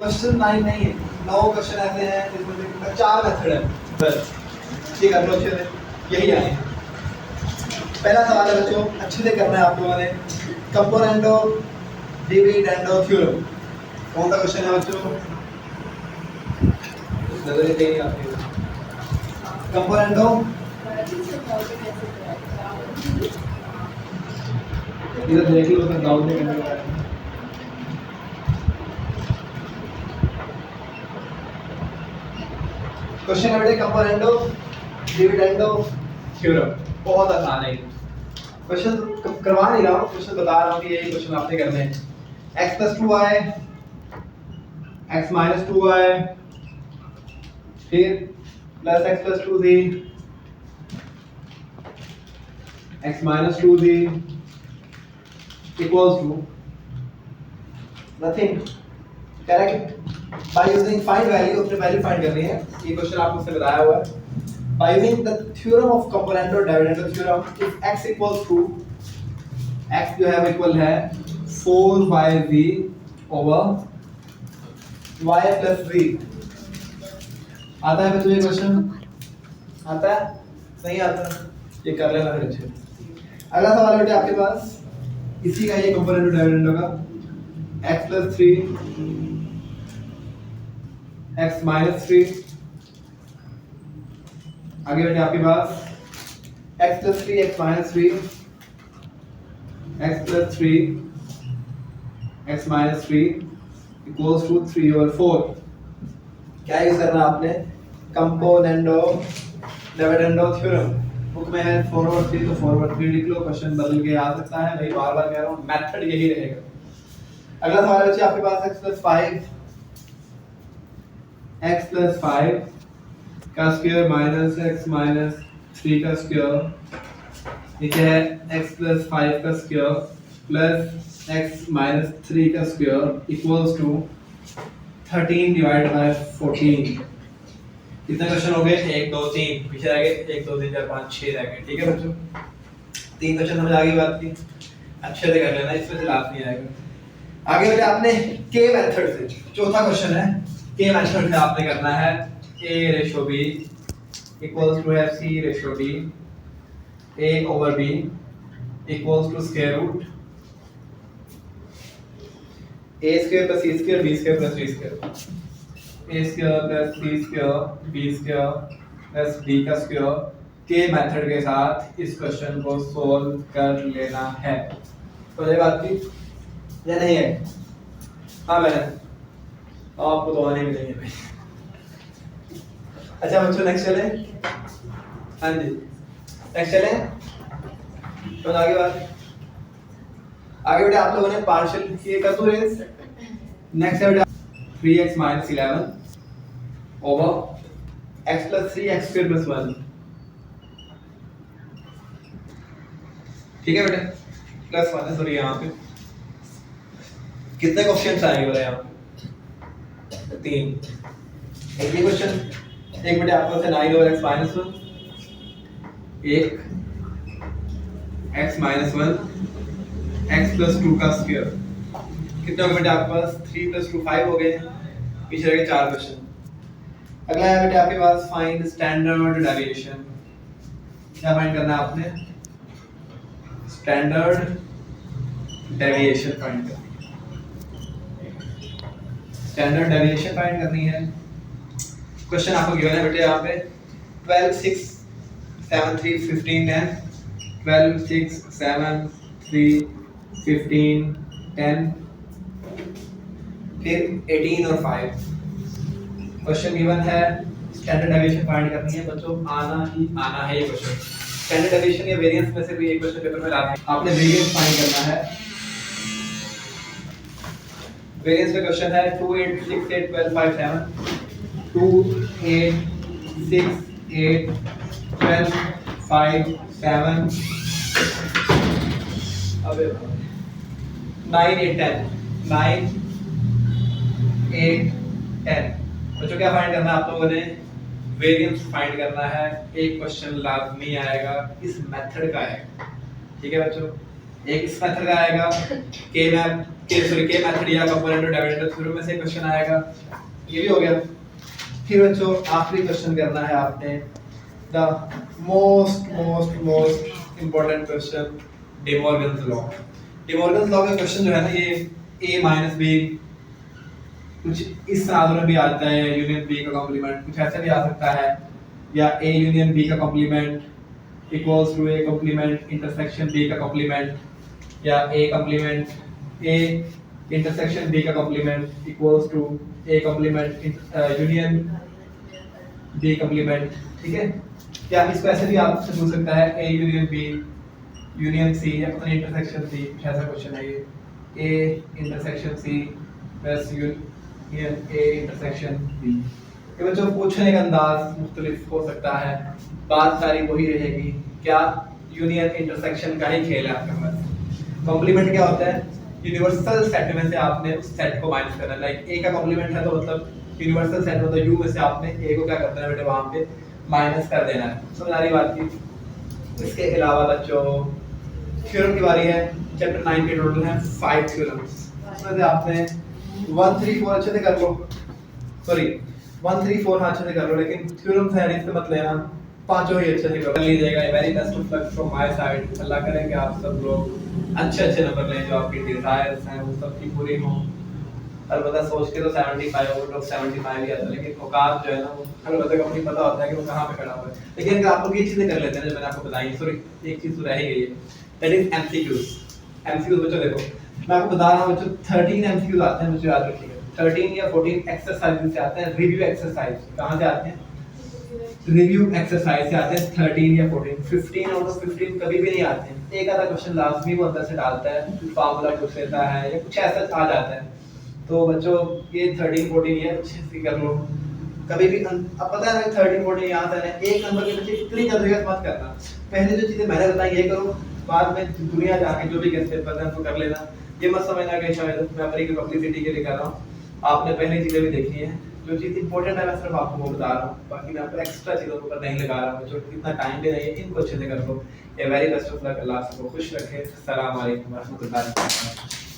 Question 9 नहीं है, 9 question ऐसे हैं जिसमें 4 मेथड है बस। ठीक है, अप्रोच है यही आए। पहला सवाल है बच्चों, अच्छे से करना है आप लोगों ने। कंपोनेंटो डिविडेंडो थ्योरम। कौन सा क्वेश्चन है बच्चों? नजर नहीं आती। कंपोनेंटो इधर देख लो, तो डाउट नहीं करने का है। क्वेश्चन है बेटे कंपोनेंटो डिविडेंडो थ्योरम। बहुत आसान है क्वेश्चन, करवा नहीं रहा हूँ, क्वेश्चन बता रहा हूँ कि यही क्वेश्चन आपने करने हैं। x + 2y x - 2y फिर plus x + 2z x - 2z equals to nothing। Correct. By using find value, अपने वैल्यू फाइंड करनी है। ये क्वेश्चन आपको से बताया हुआ है। By using the theorem of componendo dividendo theorem, if x equals to x जो है वो इक्वल है 4yz ओवर y + z। आता है बच्चों ये क्वेश्चन? आता है? नहीं आता? ये कर लेना फिर अच्छे। अगला सवाल बेटे आपके पास इसी का, ये कंपोनेंटो डिविडेंडो का x + 3 x - 3। आगे बेटे आपके पास x + 3 x - 3 x + 3 x - 3 equals to 3/4। क्या यूज करना आपने? कंपोनेंटो डिविडेंडो थ्योरम। बुक में है 4/3, तो 4/3 लिख लो। क्वेश्चन बदल के आ सकता है, मैं बार-बार कह रहा हूं, मेथड यही रहेगा। अगला सवाल बच्चे आपके पास x + 5 का स्क्वायर माइनस x - 3 का स्क्वायर, ठीक है, x + 5 का स्क्वायर प्लस x - 3 का स्क्वायर इक्वल्स टू 13/14। कितने क्वेश्चन हो गए? 1 2 3, पीछे रह गए 1 2 3 4 5 6 रह गए। ठीक है बच्चों, 3 क्वेश्चन समझ आ गई बात की, अच्छे से कर लेना, इसमें से लास्ट नहीं आएगा। आगे बेटे आपने के मेथड से, चौथा क्वेश्चन है, के मेथड से आपने करना है a/b equals to c/d a/b equals to square root a² + c² b² + c², a² + c² b² + d का स्क्वायर के मेथड के साथ इस क्वेश्चन को सॉल्व कर लेना है। तो ये बात की या नहीं है? हाँ मैंने आपको तो आने मिलेंगे भाई। अच्छा बच्चों नेक्स्ट चले। हाँ जी नेक्स्ट चले। तो आगे बात, आगे बेटे आप लोगों ने पार्शियल ये कर दो रेस। नेक्स्ट है बेटा 3x - 11 ओवर x + 3 x² + 1। ठीक है बेटे, प्लस 1 है, सॉरी यहाँ पे कितने क्वेश्चन आएंगे बोला यहाँ पे? 3। एक ये क्वेश्चन, एक बेटे आपको से 9 ओवर x - 1, एक x - 1 x + 2 का स्क्वायर। कितने हो गए बेटे आपके पास? 3 + 2 5 हो गए, पीछे रह गए 4 क्वेश्चन। अगला है बेटे आपके पास फाइंड स्टैंडर्ड डेविएशन। क्या फाइंड करना है आपने? स्टैंडर्ड डेविएशन फाइंड करनी है। स्टैंडर्ड डेविएशन फाइंड करनी है। क्वेश्चन आपको गिवन है बेटे यहाँ पे 12 6 7 3 15 10, 12 6 7 3 15 10, फिर 18 और 5। क्वेश्चन गिवन है, स्टैंडर्ड डेविएशन फाइंड करनी है बच्चों, आना ही आना है ये क्वेश्चन। स्टैंडर्ड डेविएशन या वेरिएंस में से कोई एक क्वेश्चन पेपर में लाते हैं, आपने वेरिएंस फाइंड करना है। वेरिएंस में क्वेश्चन है 2 8 6 8 12 5 7, 2 8 6 8 12 5 7, अबे 9 8 10, 9 8 10। बच्चों क्या फाइंड करना है आप लोगों ने? वेरिएंस फाइंड करना है। एक क्वेश्चन लाजमी आएगा, इस मेथड का आएगा। ठीक है बच्चों, एक इस मेथड का आएगा, के मेथड या कंपोनेंट और डिविडेंड थ्योरम में से क्वेश्चन आएगा, ये भी हो गया। फिर बच्चों आखिरी क्वेश्चन करना है आपने, the most important question, De Morgan's law. De Morgan's law का क्वेश्चन जो है ना, ये a माइनस बी कुछ इस साधन में भी आता है, यूनियन बी का कॉम्प्लीमेंट कुछ ऐसे भी आ सकता है, या a यूनियन बी का complement equals to a complement intersection b का कॉम्प्लीमेंट, या a complement a intersection b का complement equals to a complement union b complement, ठीक है। या इसको ऐसे भी आपसे पूछ सकता है a union b union c या अपने इंटरसेक्शन c, ऐसा क्वेश्चन है ये, a intersection c plus union a intersection b। ये बच्चों पूछने का अंदाज मुख्तलिफ हो सकता है, बात सारी वही रहेगी, क्या यूनियन इंटरसेक्शन का ही खेल है आपके पास। कॉम्प्लीमेंट क्या होता है, यूनिवर्सल सेट में से आपने उस सेट को माइनस करना है, लाइक a का कॉम्प्लीमेंट है तो मतलब यूनिवर्सल सेट मतलब u में से आपने a को क्या करना है बेटे वहां पे माइनस कर देना है, समझ आ रही बात की। इसके अलावा बच्चों थ्योरम की बारी है, चैप्टर 9 के टोटल हैं 5 थ्योरम्स, उसमें से आपने 1 3 4 अच्छे से कर लो, सॉरी 1 3 4 हाँ अच्छे से कर लो, लेकिन थ्योरम्स है इसका मत लेना, पांचों ही अच्छे से कर लीजिएगा। Very best of luck from my side, अल्लाह करे कि आप सब लोग अच्छे नंबर लें, जो आपकी डिजायर्स हैं वो सब की पूरी हों। अलबत्ता सोच के तो 75 और लोग 75 ही आता है, लेकिन औकात जो है ना वो अलबत्ता को नहीं पता होता है कि वो कहाँ पे खड़ा हुआ है। लेकिन अगर आप लोग ये चीजें कर लेते हैं जो मैंने आपको बताई, सॉरी एक चीज तो रह ही गई है, दैट इज एमसीक्यूज। एमसीक्यूज बच्चों देखो मैं आपको बता रहा हूँ बच्चों, 13 एमसीक्यूज आते हैं बच्चों, याद रखिएगा 13 या 14 एक्सरसाइज से आते हैं, रिव्यू एक्सरसाइज कहाँ से आते हैं, रिव्यू एक्सरसाइज से आते हैं 13 या 14, 15 आउट ऑफ 15 कभी भी नहीं आते हैं। एक आधा क्वेश्चन लाजमी वो अंदर से डालता है, फार्मूला पूछ लेता है या कुछ ऐसा आ जाता है। तो बच्चों ये 13 14 ये अच्छे से कर लो, कभी भी अब पता है ना 13 14 यहाँ से ना एक नंबर के पीछे इतनी जल्दीबाजी मत करना, पहले जो चीजें मैंने बताई ये करो, बाद में दुनिया जाके जो भी कैसे पता है तो कर लेना। ये मत समझना कि शायद मैं अपनी पब्लिसिटी के लिए कर रहा हूँ, आपने पहले चीजें भी देखी हैं, जो चीज इंपॉर्टेंट है मैं सिर्फ आपको वो बता रहा हूँ, बाकी मैं आपको एक्स्ट्रा चीजों के ऊपर नहीं लगा रहा हूँ। जो इतना टाइम भी नहीं है, इनको अच्छे से कर लो। ये वेरी बेस्ट ऑफ लक, अल्लाह सबको खुश रखे। अस्सलाम वालेकुम व रहमतुल्लाहि व बरकातहू।